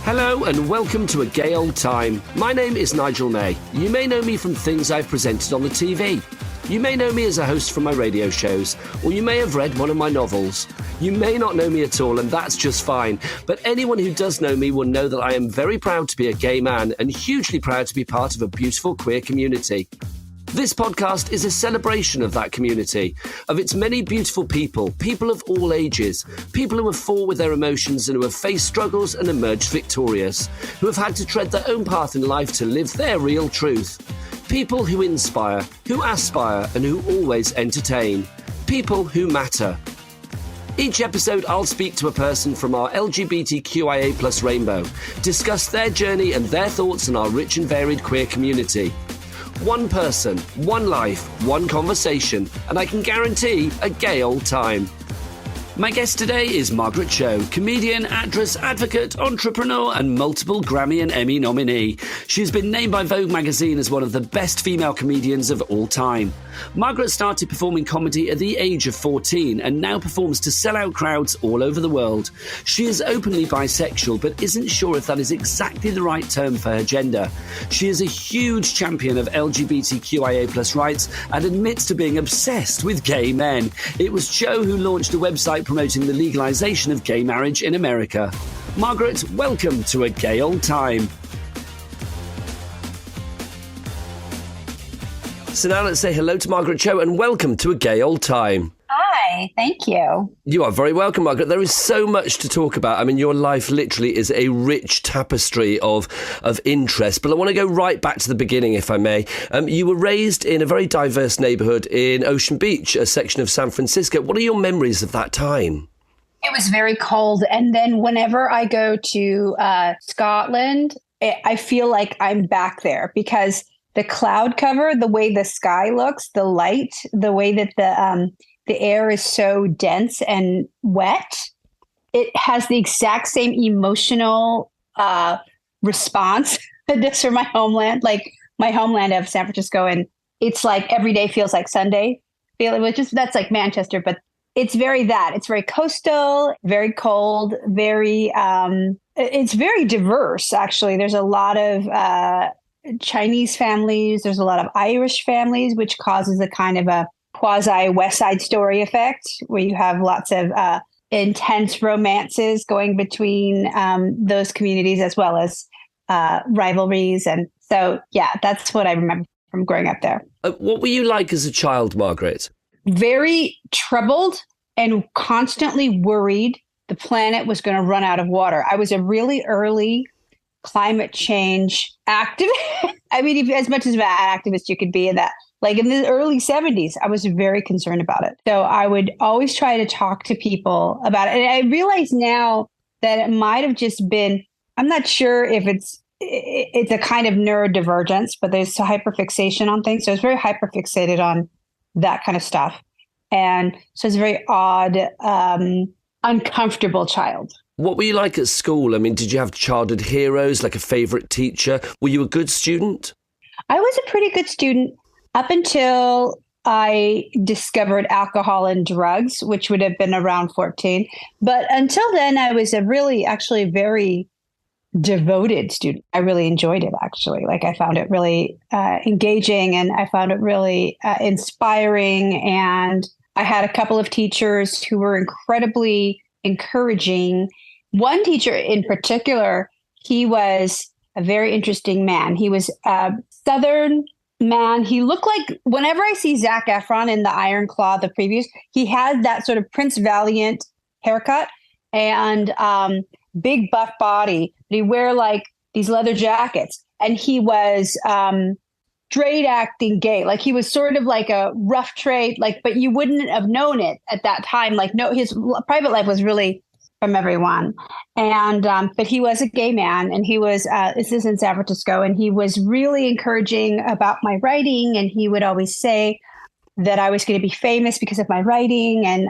Hello and welcome to A Gay Old Time. My name is Nigel May. You may know me from things I've presented on the TV. You may know me as a host from my radio shows, or you may have read one of my novels. You may not know me at all, and that's just fine. But anyone who does know me will know that I am very proud to be a gay man and hugely proud to be part of a beautiful queer community. This podcast is a celebration of that community, of its many beautiful people, people of all ages, people who have fought with their emotions and who have faced struggles and emerged victorious, who have had to tread their own path in life to live their real truth. People who inspire, who aspire, and who always entertain. People who matter. Each episode, I'll speak to a person from our LGBTQIA+ rainbow, discuss their journey and their thoughts on our rich and varied queer community. One person, one life, one conversation, and I can guarantee a gay old time. My guest today is Margaret Cho, comedian, actress, advocate, entrepreneur, and multiple Grammy and Emmy nominee. She's been named by Vogue magazine as one of the best female comedians of all time. Margaret started performing comedy at the age of 14 and now performs to sell-out crowds all over the world. She is openly bisexual but isn't sure if that is exactly the right term for her gender. She is a huge champion of LGBTQIA+ rights and admits to being obsessed with gay men. It was Cho who launched a website promoting the legalization of gay marriage in America. Margaret, welcome to A Gay Old Time. So now let's say hello to Margaret Cho and welcome to A Gay Old Time. Hi, thank you. You are very welcome, Margaret. There is so much to talk about. I mean, your life literally is a rich tapestry of interest. But I want to go right back to the beginning, if I may. You were raised in a very diverse neighbourhood in Ocean Beach, a section of San Francisco. What are your memories of that time? It was very cold. And then whenever I go to Scotland, I feel like I'm back there because the cloud cover, the way the sky looks, the light, the way that the air is so dense and wet, it has the exact same emotional response this for my homeland, like my homeland of San Francisco. And it's like every day feels like Sunday. That's like Manchester, but it's very that. It's very coastal, very cold, very, it's very diverse, actually. There's a lot of Chinese families. There's a lot of Irish families, which causes a kind of a quasi West Side Story effect, where you have lots of intense romances going between those communities, as well as rivalries. And so, yeah, that's what I remember from growing up there. What were you like as a child, Margaret? Very troubled and constantly worried the planet was going to run out of water. I was a really early climate change activist. I mean, as much as an activist you could be in that. Like in the early 70s, I was very concerned about it. So I would always try to talk to people about it. And I realize now that it might have just been, I'm not sure if it's a kind of neurodivergence, but there's a hyperfixation on things. So I was very hyperfixated on that kind of stuff. And so it's a very odd, uncomfortable child. What were you like at school? I mean, did you have childhood heroes, like a favourite teacher? Were you a good student? I was a pretty good student up until I discovered alcohol and drugs, which would have been around 14. But until then, I was a really, actually very devoted student. I really enjoyed it, actually. Like I found it really engaging, and I found it really inspiring. And I had a couple of teachers who were incredibly encouraging. One teacher in particular, he was a very interesting man. He was a Southern man. He looked like, whenever I see Zac Efron in The Iron Claw, the previews, he had that sort of Prince Valiant haircut and big buff body. But he'd wear like these leather jackets, and he was straight acting gay. Like he was sort of like a rough trade, like, but you wouldn't have known it at that time. Like, no, his private life was really from everyone. And, but he was a gay man, and he was, this is in San Francisco, and he was really encouraging about my writing. And he would always say that I was going to be famous because of my writing. And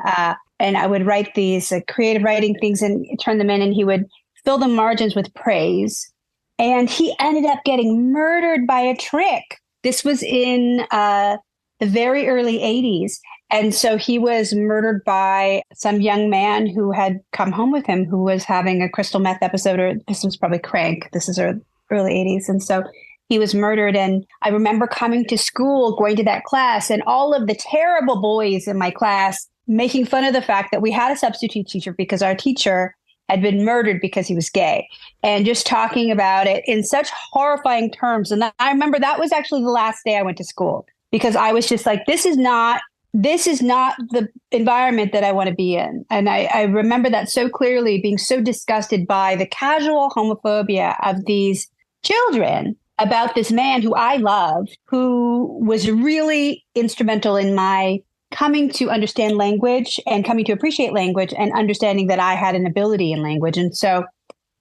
I would write these creative writing things and turn them in, and he would fill the margins with praise. And he ended up getting murdered by a trick. This was in the very early 80s. And so he was murdered by some young man who had come home with him who was having a crystal meth episode, or this was probably crank. This is early 80s. And so he was murdered. And I remember coming to school, going to that class, and all of the terrible boys in my class making fun of the fact that we had a substitute teacher because our teacher had been murdered because he was gay, and just talking about it in such horrifying terms. And I remember that was actually the last day I went to school, because I was just like, this is not the environment that I want to be in. And I remember that so clearly, being so disgusted by the casual homophobia of these children about this man who I loved, who was really instrumental in my coming to understand language and coming to appreciate language and understanding that I had an ability in language. And so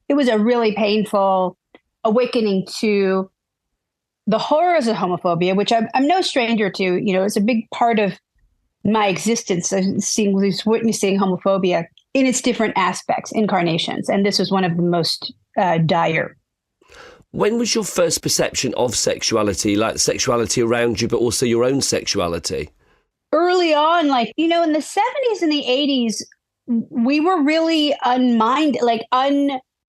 it was a really painful awakening to the horrors of homophobia, which I'm no stranger to. You know, it's a big part of my existence, witnessing homophobia in its different aspects, incarnations. And this was one of the most dire. When was your first perception of sexuality, like sexuality around you, but also your own sexuality? Early on, like, you know, in the 70s and the 80s, we were really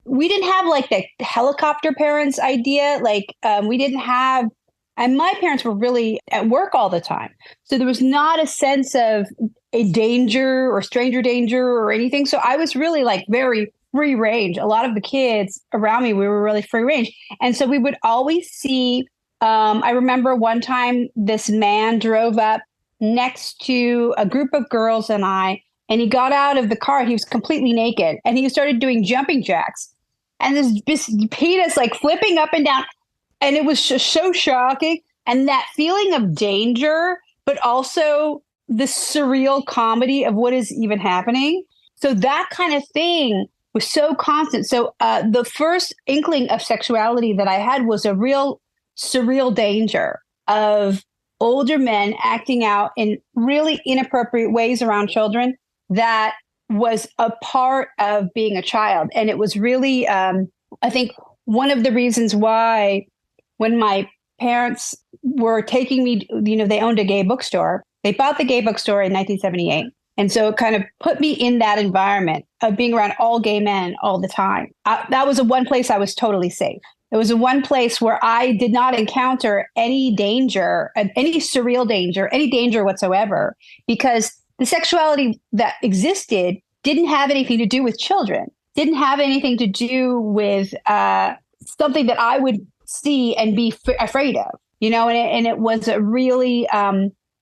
we didn't have like the helicopter parents idea. Like, we didn't have, and my parents were really at work all the time. So there was not a sense of a danger or stranger danger or anything. So I was really like very free range. A lot of the kids around me, we were really free range. And so we would always see, I remember one time this man drove up next to a group of girls and he got out of the car. He was completely naked and he started doing jumping jacks, and this penis like flipping up and down. And it was so shocking. And that feeling of danger, but also the surreal comedy of what is even happening. So that kind of thing was so constant. So the first inkling of sexuality that I had was a real surreal danger of older men acting out in really inappropriate ways around children that was a part of being a child. And it was really, I think, one of the reasons why when my parents were taking me, you know, they owned a gay bookstore. They bought the gay bookstore in 1978. And so it kind of put me in that environment of being around all gay men all the time. That was the one place I was totally safe. It was the one place where I did not encounter any danger, any surreal danger, any danger whatsoever, because the sexuality that existed didn't have anything to do with children, didn't have anything to do with something that I would see and be afraid of, you know, and it was a really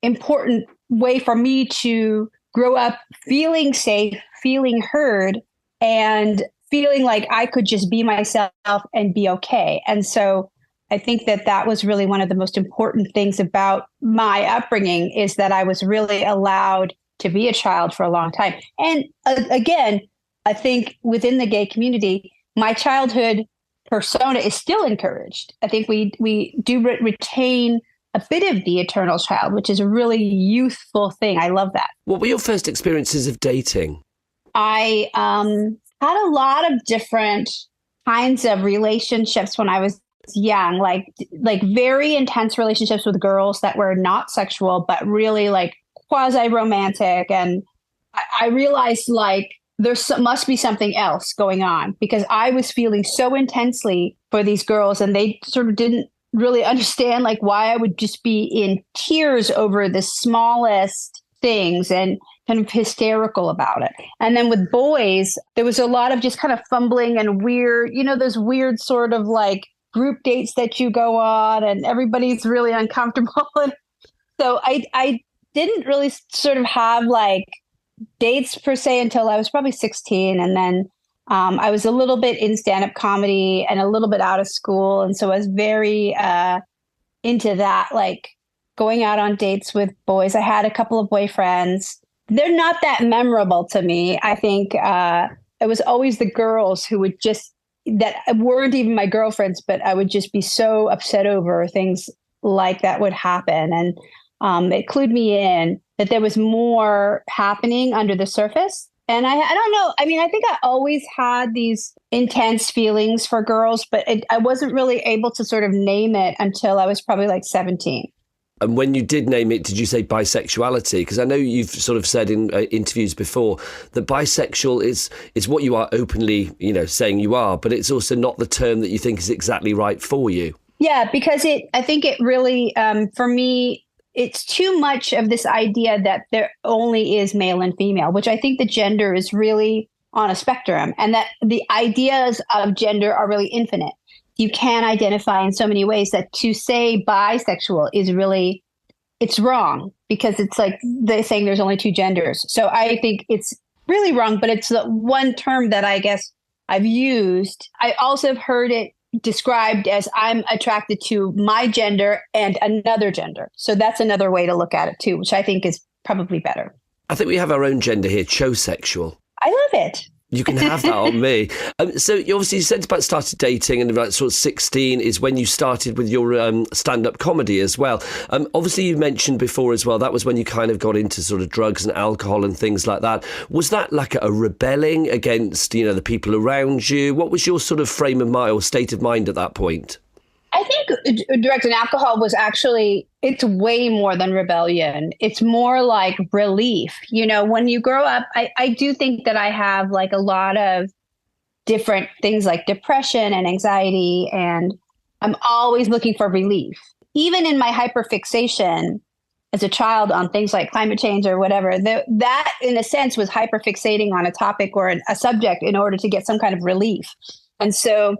important way for me to grow up feeling safe, feeling heard, and feeling like I could just be myself and be okay. And so I think that was really one of the most important things about my upbringing, is that I was really allowed to be a child for a long time. And again, I think within the gay community, my childhood persona is still encouraged. I think we do retain a bit of the eternal child, which is a really youthful thing. I love that. What were your first experiences of dating? I had a lot of different kinds of relationships when I was young, like very intense relationships with girls that were not sexual, but really like quasi-romantic. And I realized like must be something else going on, because I was feeling so intensely for these girls, and they sort of didn't really understand like why I would just be in tears over the smallest things and kind of hysterical about it. And then with boys, there was a lot of just kind of fumbling and weird, you know, those weird sort of like group dates that you go on and everybody's really uncomfortable. And so I didn't really sort of have like dates per se until I was probably 16. And then I was a little bit in stand-up comedy and a little bit out of school. And so I was very into that, like going out on dates with boys. I had a couple of boyfriends. They're not that memorable to me. I think it was always the girls who would that weren't even my girlfriends, but I would just be so upset over things like that would happen. And it clued me in that there was more happening under the surface. And I don't know. I mean, I think I always had these intense feelings for girls, but I wasn't really able to sort of name it until I was probably like 17. And when you did name it, did you say bisexuality? Because I know you've sort of said in interviews before that bisexual is what you are openly, saying you are, but it's also not the term that you think is exactly right for you. Yeah, because I think it really, for me, it's too much of this idea that there only is male and female, which I think the gender is really on a spectrum, and that the ideas of gender are really infinite. You can identify in so many ways that to say bisexual is really, it's wrong, because it's like they're saying there's only two genders. So I think it's really wrong, but it's the one term that I guess I've used. I also have heard it described as I'm attracted to my gender and another gender. So that's another way to look at it too, which I think is probably better. I think we have our own gender here, chosexual. I love it. You can have that on me. So you said about started dating, and about sort of 16 is when you started with your stand-up comedy as well. Obviously, you mentioned before as well, that was when you kind of got into sort of drugs and alcohol and things like that. Was that like a rebelling against, the people around you? What was your sort of frame of mind or state of mind at that point? I think drugs and alcohol was actually, it's way more than rebellion. It's more like relief. When you grow up, I do think that I have like a lot of different things like depression and anxiety, and I'm always looking for relief. Even in my hyperfixation as a child on things like climate change or whatever, that in a sense was hyperfixating on a topic or a subject in order to get some kind of relief. And so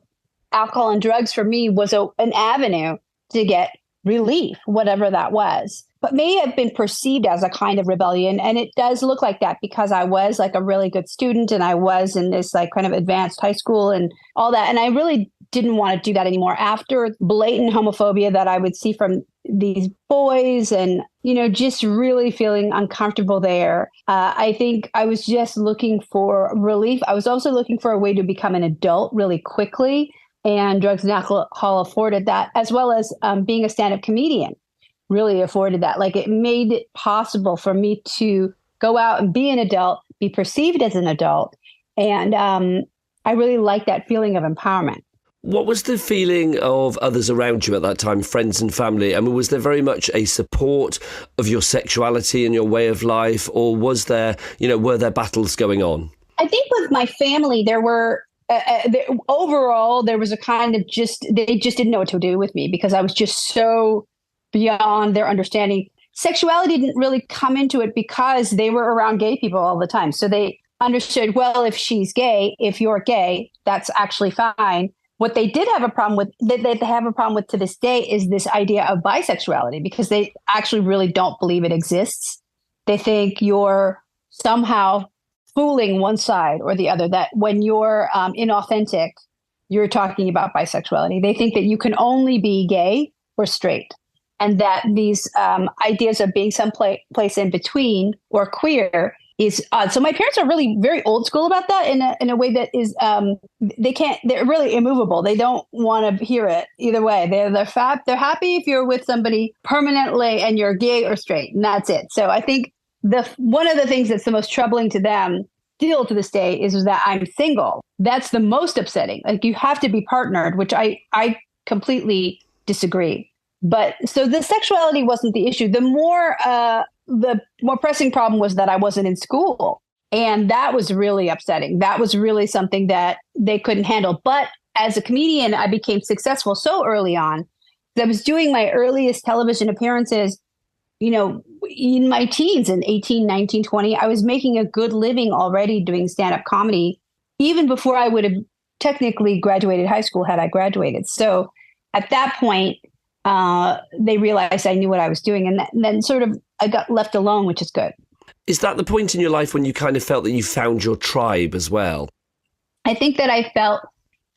alcohol and drugs for me was an avenue to get relief, whatever that was, but may have been perceived as a kind of rebellion. And it does look like that because I was like a really good student, and I was in this like kind of advanced high school and all that. And I really didn't want to do that anymore after blatant homophobia that I would see from these boys and, just really feeling uncomfortable there. I think I was just looking for relief. I was also looking for a way to become an adult really quickly. And drugs and alcohol afforded that, as well as being a stand-up comedian really afforded that. Like it made it possible for me to go out and be an adult, be perceived as an adult. And I really liked that feeling of empowerment. What was the feeling of others around you at that time, friends and family? I mean, was there very much a support of your sexuality and your way of life, or was there, were there battles going on? I think with my family, there were overall, there was a kind of they just didn't know what to do with me because I was just so beyond their understanding. Sexuality didn't really come into it because they were around gay people all the time. So they understood, well, if she's gay, if you're gay, that's actually fine. What they did have a problem with, that they have a problem with to this day, is this idea of bisexuality, because they actually really don't believe it exists. They think you're somehow fooling one side or the other, that when you're inauthentic, you're talking about bisexuality. They think that you can only be gay or straight, and that these ideas of being someplace in between or queer is odd. So my parents are really very old school about that in a way that is, they're really immovable. They don't want to hear it either way. They're happy if you're with somebody permanently and you're gay or straight, and that's it. So I think one of the things that's the most troubling to them still to this day is that I'm single. That's the most upsetting. Like, you have to be partnered, which I completely disagree. But so the sexuality wasn't the issue. The more pressing problem was that I wasn't in school. And that was really upsetting. That was really something that they couldn't handle. But as a comedian, I became successful so early on. I was doing my earliest television appearances in my teens, in 18, 19, 20, I was making a good living already doing stand-up comedy, even before I would have technically graduated high school had I graduated. So at that point, they realized I knew what I was doing. And then sort of I got left alone, which is good. Is that the point in your life when you kind of felt that you found your tribe as well? I think that I felt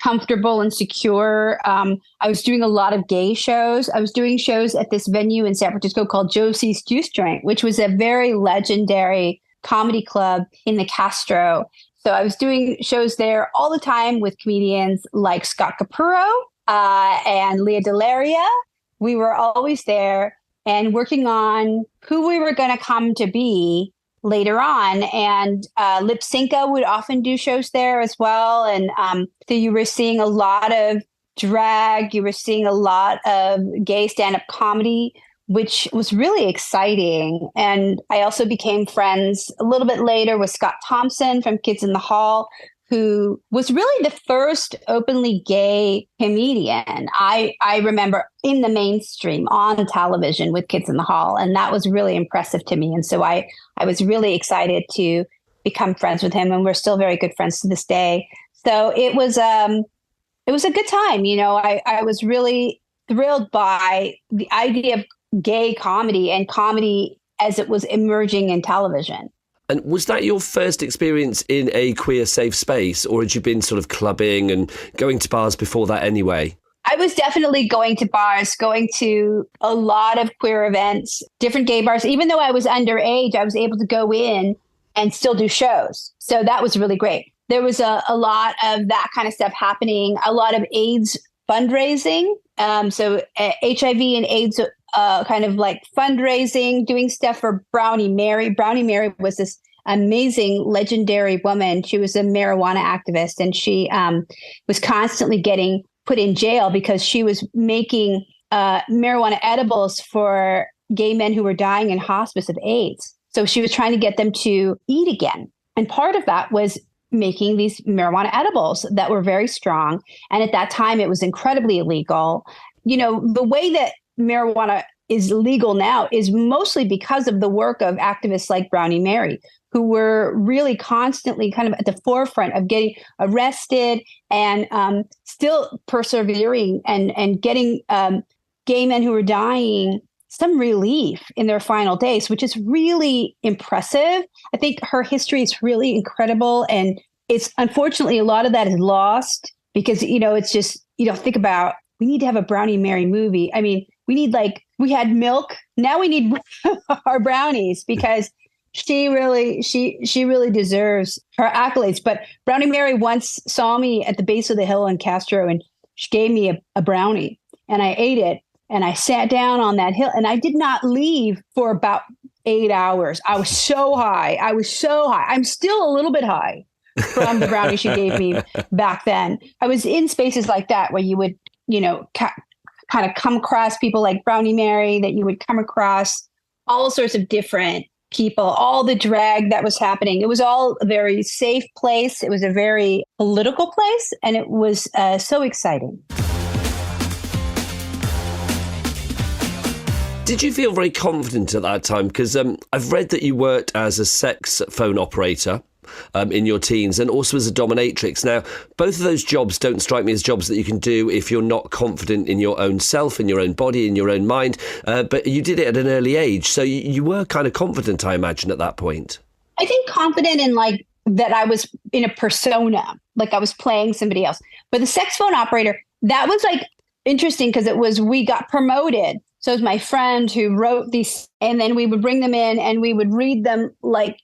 comfortable and secure. I was doing a lot of gay shows. I was doing shows at this venue in San Francisco called Josie's Juice Joint, which was a very legendary comedy club in the Castro. So I was doing shows there all the time with comedians like Scott Capurro and Leah Delaria. We were always there and working on who we were going to come to be later on. And Lip Synca would often do shows there as well. And so you were seeing a lot of drag. You were seeing a lot of gay stand-up comedy. which was really exciting. And I also became friends a little bit later with Scott Thompson from Kids in the Hall, who was really the first openly gay comedian I remember in the mainstream on television with Kids in the Hall. And that was really impressive to me. And so I was really excited to become friends with him. And we're still very good friends to this day. So it was a good time. I was really thrilled by the idea of gay comedy and comedy as it was emerging in television. And was that your first experience in a queer safe space, or had you been sort of clubbing and going to bars before that anyway? I was definitely going to bars, going to a lot of queer events, different gay bars. Even though I was underage, I was able to go in and still do shows. So that was really great. There was a lot of that kind of stuff happening, a lot of AIDS fundraising. So HIV and AIDS kind of like fundraising, doing stuff for Brownie Mary. Brownie Mary was this amazing, legendary woman. She was a marijuana activist, and she was constantly getting put in jail because she was making marijuana edibles for gay men who were dying in hospice of AIDS. So she was trying to get them to eat again. And part of that was making these marijuana edibles that were very strong. And at that time, it was incredibly illegal. The way that marijuana is legal now is mostly because of the work of activists like Brownie Mary, who were really constantly kind of at the forefront of getting arrested and still persevering and getting gay men who were dying some relief in their final days, which is really impressive. I think her history is really incredible. And it's unfortunately a lot of that is lost because, it's just, think about, we need to have a Brownie Mary movie. I mean, we had milk. Now we need our brownies because she really deserves her accolades. But Brownie Mary once saw me at the base of the hill in Castro, and she gave me a brownie, and I ate it. And I sat down on that hill, and I did not leave for about 8 hours. I was so high. I'm still a little bit high from the brownie she gave me back then. I was in spaces like that where you would, kind of come across people like Brownie Mary, that you would come across all sorts of different people, all the drag that was happening. It was all a very safe place. It was a very political place, and it was so exciting. Did you feel very confident at that time? Because I've read that you worked as a sex phone operator in your teens and also as a dominatrix. Now, both of those jobs don't strike me as jobs that you can do if you're not confident in your own self, in your own body, in your own mind. But you did it at an early age. So you were kind of confident, I imagine, at that point. I think confident in that I was in a persona, like I was playing somebody else. But the sex phone operator, that was interesting because we got promoted. So it was my friend who wrote these, and then we would bring them in and we would read them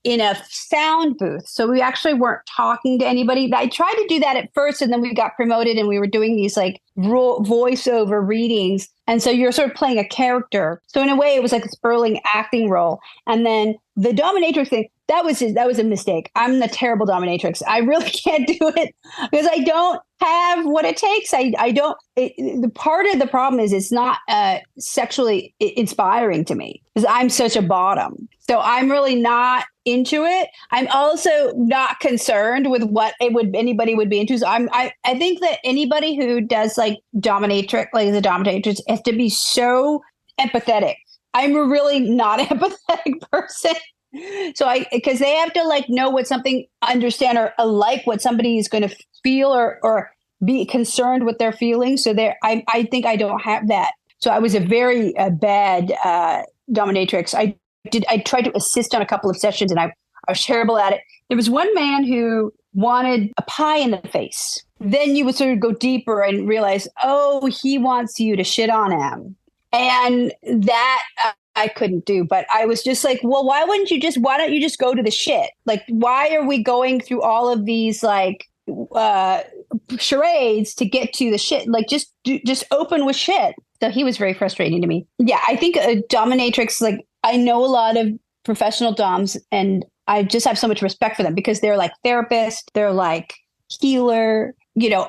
in a sound booth. So we actually weren't talking to anybody. I tried to do that at first, and then we got promoted and we were doing these voiceover readings. And so you're sort of playing a character. So in a way, it was like this early acting role. And then the dominatrix thing, that was a mistake. I'm the terrible dominatrix. I really can't do it because I don't have what it takes. The part of the problem is it's not sexually inspiring to me because I'm such a bottom. So I'm really not into it. I'm also not concerned with what anybody would be into. So I think that anybody who does dominatrix, as a dominatrix, has to be so empathetic. I'm a really not empathetic person. So because they have to know what something, understand or like what somebody is going to feel or be concerned with their feelings. So I think I don't have that. So I was a very bad dominatrix. I tried to assist on a couple of sessions, and I was terrible at it. There was one man who wanted a pie in the face. Then you would sort of go deeper and realize, he wants you to shit on him. And that I couldn't do, but I was just well, why don't you just go to the shit? Why are we going through all of these charades to get to the shit? Just open with shit. So he was very frustrating to me. Yeah, I think a dominatrix, I know a lot of professional doms, and I just have so much respect for them because they're therapist, they're healer,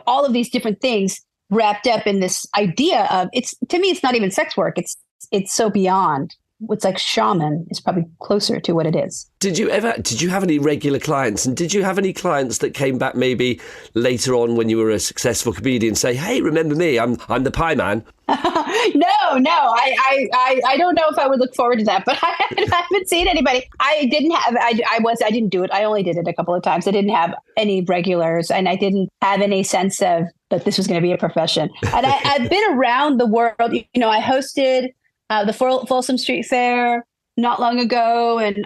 all of these different things wrapped up in this idea of to me, it's not even sex work. It's it's so beyond. It's like shaman is probably closer to what it is. Did you have any regular clients? And did you have any clients that came back maybe later on when you were a successful comedian say, hey, remember me? I'm the pie man. No. I don't know if I would look forward to that, but I haven't seen anybody. I didn't do it. I only did it a couple of times. I didn't have any regulars, and I didn't have any sense of that this was going to be a profession. And I've been around the world. I hosted the Folsom Street Fair not long ago, and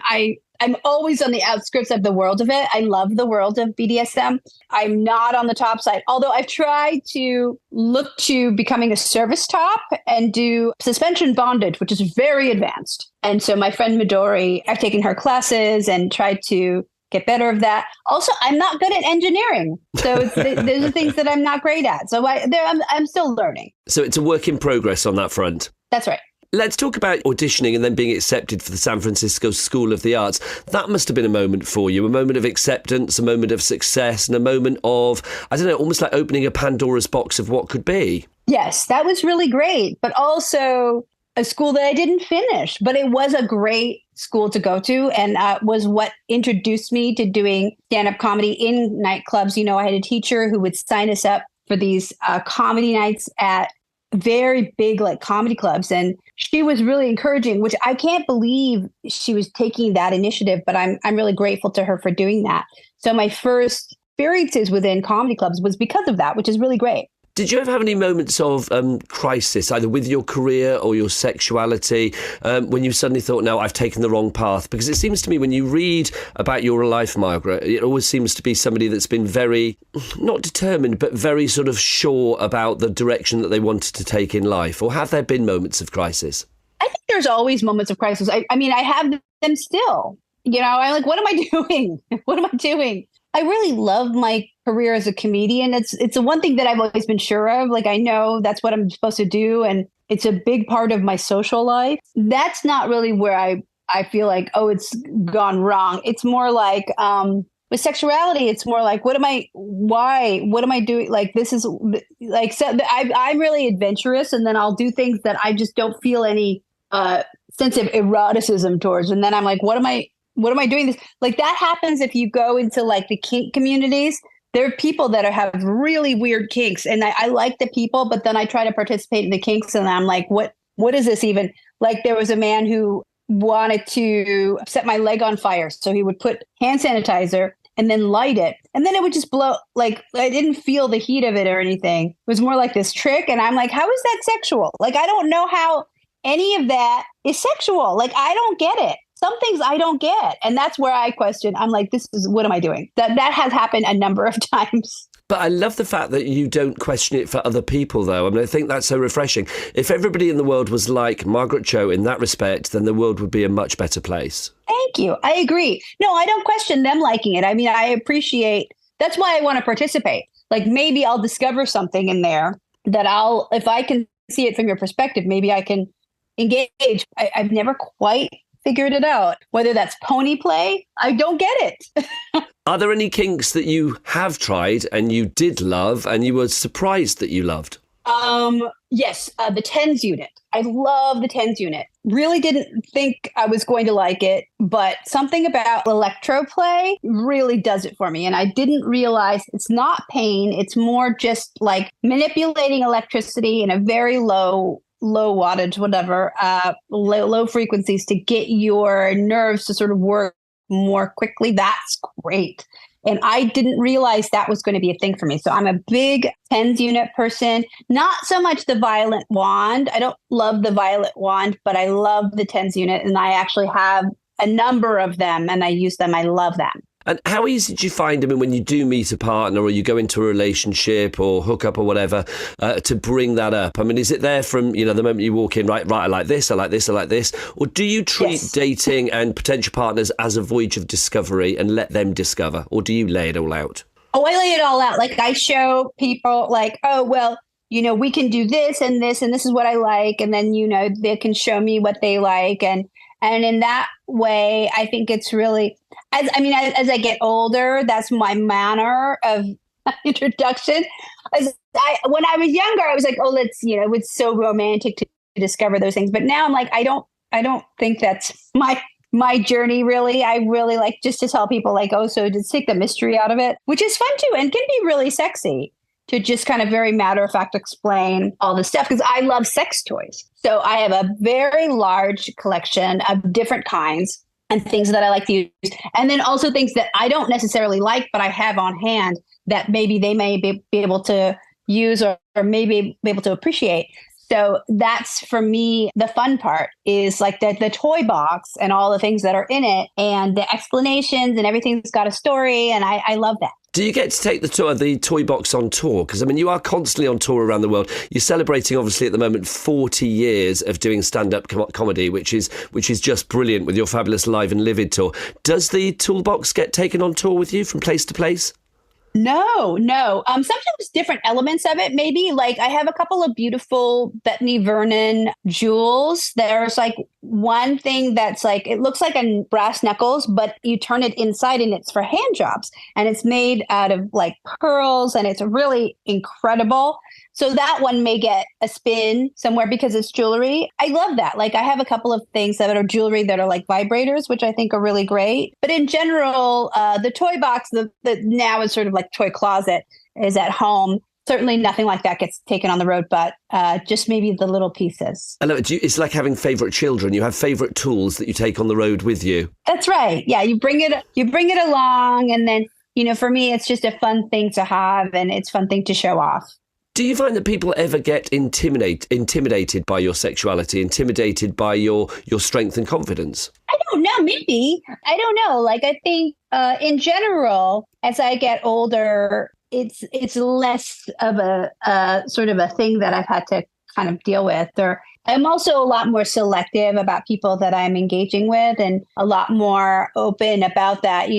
I'm always on the outskirts of the world of it. I love the world of BDSM. I'm not on the top side, although I've tried to look to becoming a service top and do suspension bondage, which is very advanced. And so my friend Midori, I've taken her classes and tried to get better of that. Also, I'm not good at engineering. So those are things that I'm not great at. So I'm still learning. So it's a work in progress on that front. That's right. Let's talk about auditioning and then being accepted for the San Francisco School of the Arts. That must have been a moment for you, a moment of acceptance, a moment of success, and a moment of, I don't know, almost like opening a Pandora's box of what could be. Yes, that was really great, but also a school that I didn't finish, but it was a great school to go to, and was what introduced me to doing stand-up comedy in nightclubs. I had a teacher who would sign us up for these comedy nights at very big like comedy clubs, and she was really encouraging, which I can't believe she was taking that initiative, but I'm really grateful to her for doing that. So my first experiences within comedy clubs was because of that, which is really great. Did you ever have any moments of crisis, either with your career or your sexuality, when you suddenly thought, no, I've taken the wrong path? Because it seems to me when you read about your life, Margaret, it always seems to be somebody that's been very, not determined, but very sort of sure about the direction that they wanted to take in life. Or have there been moments of crisis? I think there's always moments of crisis. I mean, I have them still. I'm like, what am I doing? What am I doing? I really love my career as a comedian. It's the one thing that I've always been sure of. Like, I know that's what I'm supposed to do, and it's a big part of my social life. That's not really where I feel like, oh, it's gone wrong. It's more like with sexuality, it's more like, what am I doing? Like, this is like, so I'm really adventurous, and then I'll do things that I just don't feel any sense of eroticism towards. And then I'm like, what am I doing this? Like, that happens if you go into like the kink communities. There are people that have really weird kinks, and I like the people, but then I try to participate in the kinks, and I'm like, what is this even? Like, there was a man who wanted to set my leg on fire, so he would put hand sanitizer and then light it, and then it would just blow. Like, I didn't feel the heat of it or anything. It was more like this trick, and I'm like, how is that sexual? Like, I don't know how any of that is sexual. Like, I don't get it. Some things I don't get. And that's where I question. I'm like, what am I doing? That has happened a number of times. But I love the fact that you don't question it for other people, though. I mean, I think that's so refreshing. If everybody in the world was like Margaret Cho in that respect, then the world would be a much better place. Thank you. I agree. No, I don't question them liking it. I mean, I appreciate, that's why I want to participate. Like, maybe I'll discover something in there that if I can see it from your perspective, maybe I can engage. I've never quite figured it out. Whether that's pony play, I don't get it. Are there any kinks that you have tried and you did love and you were surprised that you loved? Yes, the TENS unit. I love the TENS unit. Really didn't think I was going to like it, but something about electroplay really does it for me. And I didn't realize it's not pain. It's more just like manipulating electricity in a very low wattage, whatever, low frequencies to get your nerves to sort of work more quickly. That's great. And I didn't realize that was going to be a thing for me. So I'm a big TENS unit person, not so much the violet wand. I don't love the violet wand, but I love the TENS unit. And I actually have a number of them and I use them. I love them. And how easy do you find, I mean, when you do meet a partner or you go into a relationship or hook up or whatever, to bring that up? I mean, is it there from, the moment you walk in, right, I like this, I like this, I like this? Or do you treat dating and potential partners as a voyage of discovery and let them discover? Or do you lay it all out? Oh, I lay it all out. Like, I show people like, oh, well, we can do this and this is what I like. And then, they can show me what they like. And in that way, I think it's really, as I get older, that's my manner of introduction. When I was younger, I was like, oh, it's so romantic to discover those things. But now I'm like, I don't think that's my journey really. I really like just to tell people like, oh, so just take the mystery out of it, which is fun too and can be really sexy to just kind of very matter of fact explain all this stuff because I love sex toys. So I have a very large collection of different kinds and things that I like to use. And then also things that I don't necessarily like, but I have on hand that maybe they may be able to use or maybe be able to appreciate. So that's for me, the fun part is like the toy box and all the things that are in it and the explanations and everything's got a story. And I love that. Do you get to take the toy box on tour? Because, I mean, you are constantly on tour around the world. You're celebrating, obviously, at the moment, 40 years of doing stand-up comedy, which is just brilliant with your fabulous Live and Livid tour. Does the toolbox get taken on tour with you from place to place? No. Sometimes different elements of it. Maybe like I have a couple of beautiful Bethany Vernon jewels. There's like one thing that's like, it looks like a brass knuckles, but you turn it inside and it's for hand jobs and it's made out of like pearls and it's really incredible. So that one may get a spin somewhere because it's jewelry. I love that. Like I have a couple of things that are jewelry that are like vibrators, which I think are really great. But in general, the toy box, the now is sort of like toy closet is at home. Certainly nothing like that gets taken on the road, but just maybe the little pieces. I love it. It's like having favourite children. You have favourite tools that you take on the road with you. That's right. Yeah, you bring it along. And then, for me, it's just a fun thing to have and it's a fun thing to show off. Do you find that people ever get intimidated by your sexuality, intimidated by your strength and confidence? I don't know, maybe. I don't know. Like, I think in general, as I get older, it's less of a sort of a thing that I've had to kind of deal with. Or I'm also a lot more selective about people that I'm engaging with and a lot more open about that,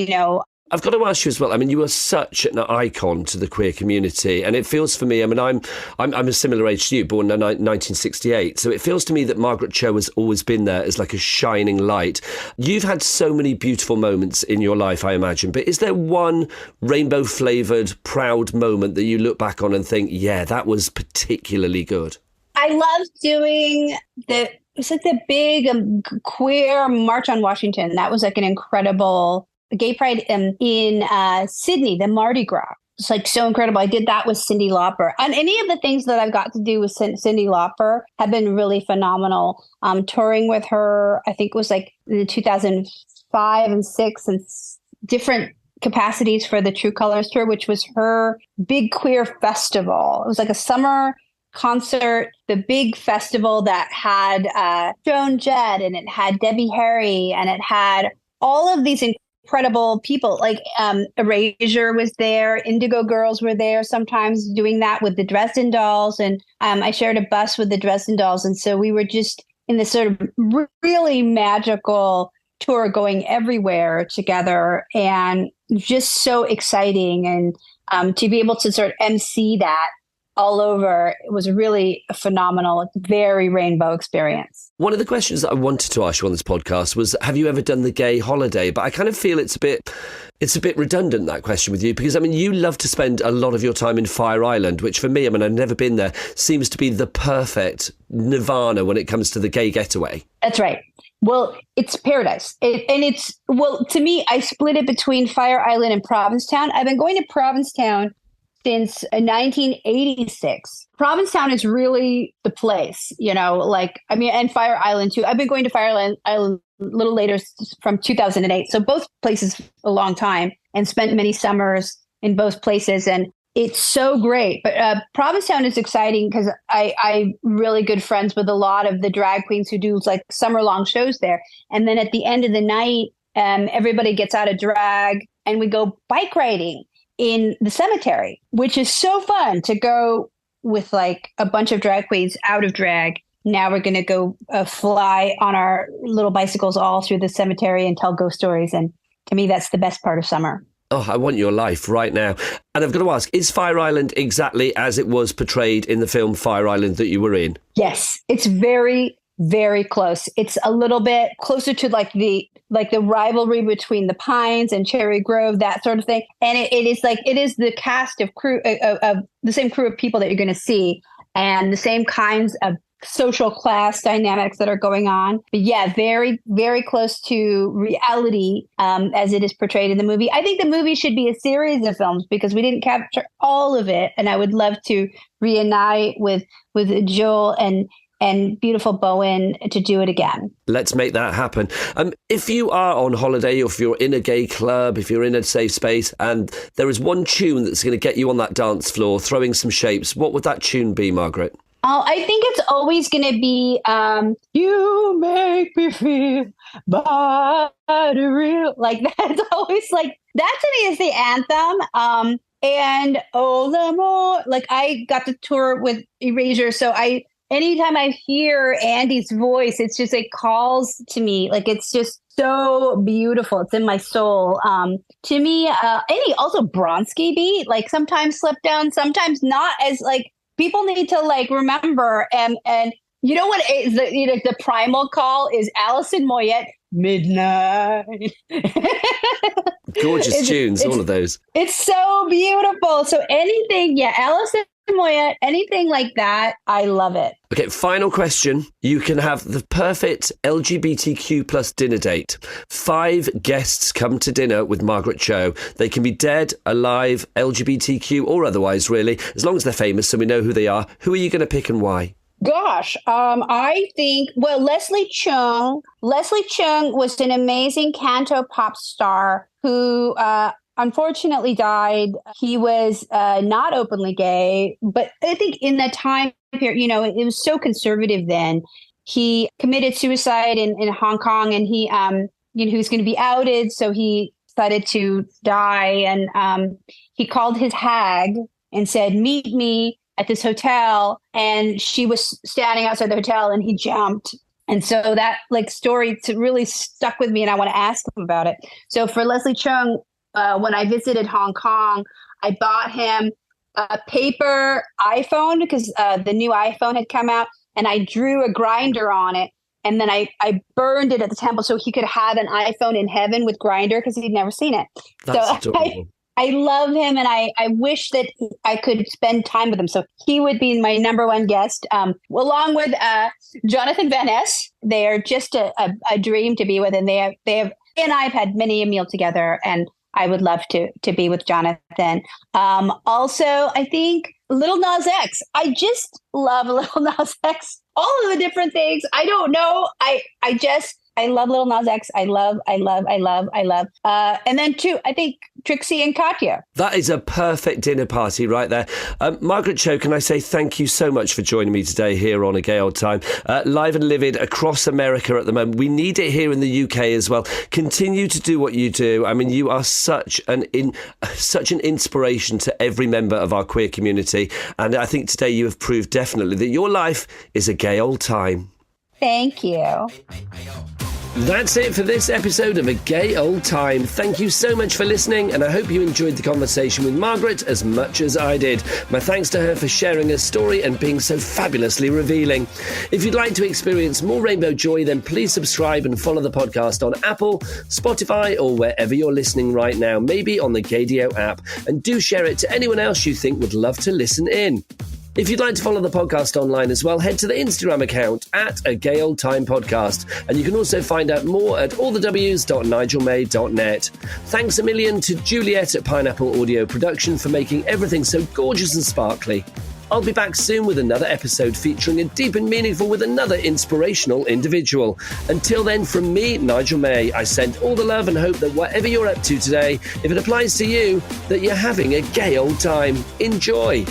I've got to ask you as well. I mean, you are such an icon to the queer community, and it feels for me. I mean, I'm a similar age to you, born in 1968. So it feels to me that Margaret Cho has always been there as like a shining light. You've had so many beautiful moments in your life, I imagine. But is there one rainbow-flavoured, proud moment that you look back on and think, yeah, that was particularly good? I love doing it's like the big queer March on Washington. That was like an incredible gay pride in Sydney, the Mardi Gras. It's like so incredible. I did that with Cyndi Lauper. And any of the things that I've got to do with Cyndi Lauper have been really phenomenal. Touring with her, I think it was like in 2005 and 6 and different capacities for the True Colors tour, which was her big queer festival. It was like a summer concert, the big festival that had Joan Jett and it had Debbie Harry and it had all of these incredible people like Erasure was there, Indigo Girls were there sometimes doing that with the Dresden Dolls. And I shared a bus with the Dresden Dolls. And so we were just in this sort of really magical tour going everywhere together and just so exciting. And to be able to sort of MC that all over, it was really a phenomenal, very rainbow experience. One of the questions that I wanted to ask you on this podcast was, have you ever done the gay holiday? But I kind of feel it's a bit redundant, that question with you, because I mean, you love to spend a lot of your time in Fire Island, which for me, I mean, I've never been there, seems to be the perfect nirvana when it comes to the gay getaway. That's right. Well, it's paradise. To me, I split it between Fire Island and Provincetown. I've been going to Provincetown since 1986. Provincetown is really the place, and Fire Island too. I've been going to Fire Island a little later from 2008. So both places a long time and spent many summers in both places. And it's so great. But Provincetown is exciting because I'm really good friends with a lot of the drag queens who do like summer long shows there. And then at the end of the night, everybody gets out of drag and we go bike riding in the cemetery, which is so fun to go with like a bunch of drag queens out of drag. Now we're going to go fly on our little bicycles all through the cemetery and tell ghost stories. And to me, that's the best part of summer. Oh, I want your life right now. And I've got to ask, is Fire Island exactly as it was portrayed in the film Fire Island that you were in? Yes, it's very, very close. It's a little bit closer to like the rivalry between the Pines and Cherry Grove, that sort of thing. And it is the cast of crew of the same crew of people that you're going to see, and the same kinds of social class dynamics that are going on. But yeah, very, very close to reality as it is portrayed in the movie. I think the movie should be a series of films because we didn't capture all of it. And I would love to reunite with Joel and beautiful Bowen to do it again. Let's make that happen. If you are on holiday, or if you're in a gay club, if you're in a safe space, and there is one tune that's going to get you on that dance floor, throwing some shapes, what would that tune be, Margaret? Oh, I think it's always going to be "You Make Me Feel Body Real." Like that's always like that to me is the anthem. And oh, the more like I got to tour with Erasure, so anytime I hear Andy's voice, it's just it calls to me. Like it's just so beautiful. It's in my soul. To me, any also Bronski beat, like sometimes slip down, sometimes not as like. People need to like remember and you know what is the primal call is Alison Moyet, Midnight. Gorgeous tunes, all of those. It's so beautiful. So anything, Alison Moyet, anything like that, I love it. Okay, final question. You can have the perfect LGBTQ plus dinner date. 5 guests come to dinner with Margaret Cho. They can be dead, alive, LGBTQ or otherwise, really, as long as they're famous so we know who they are. Who are you going to pick and why? Gosh, I think, Leslie Chung. Leslie Chung was an amazing canto pop star who unfortunately died. He was not openly gay, but I think in that time period, it was so conservative then. He committed suicide in Hong Kong, and he was going to be outed, so he decided to die. And he called his hag and said, "Meet me at this hotel," and she was standing outside the hotel, and he jumped. And so that story really stuck with me, and I want to ask him about it. So for Leslie Chung, when I visited Hong Kong, I bought him a paper iPhone because the new iPhone had come out, and I drew a grinder on it, and then I burned it at the temple so he could have an iPhone in heaven with Grindr because he'd never seen it. That's adorable. I love him, and I wish that I could spend time with him. So he would be my number one guest, along with Jonathan Van Ness. They are just a dream to be with, and they have. And I've had many a meal together, and I would love to be with Jonathan. Also, I think Lil Nas X. I just love Lil Nas X. All of the different things. I don't know. I love Lil Nas X. I love. And then too, I think Trixie and Katya. That is a perfect dinner party right there. Margaret Cho, can I say thank you so much for joining me today here on A Gay Old Time. Live and livid across America at the moment. We need it here in the UK as well. Continue to do what you do. I mean, you are such an inspiration to every member of our queer community. And I think today you have proved definitely that your life is a gay old time. Thank you. That's it for this episode of A Gay Old Time. Thank you so much for listening, and I hope you enjoyed the conversation with Margaret as much as I did. My thanks to her for sharing her story and being so fabulously revealing. If you'd like to experience more rainbow joy, then please subscribe and follow the podcast on Apple, Spotify, or wherever you're listening right now, maybe on the Gaydio app, and do share it to anyone else you think would love to listen in. If you'd like to follow the podcast online as well, head to the Instagram account at A Gay Old Time Podcast. And you can also find out more at allthews.nigelmay.net. Thanks a million to Juliet at Pineapple Audio Production for making everything so gorgeous and sparkly. I'll be back soon with another episode featuring a deep and meaningful with another inspirational individual. Until then, from me, Nigel May, I send all the love and hope that whatever you're up to today, if it applies to you, that you're having a gay old time. Enjoy.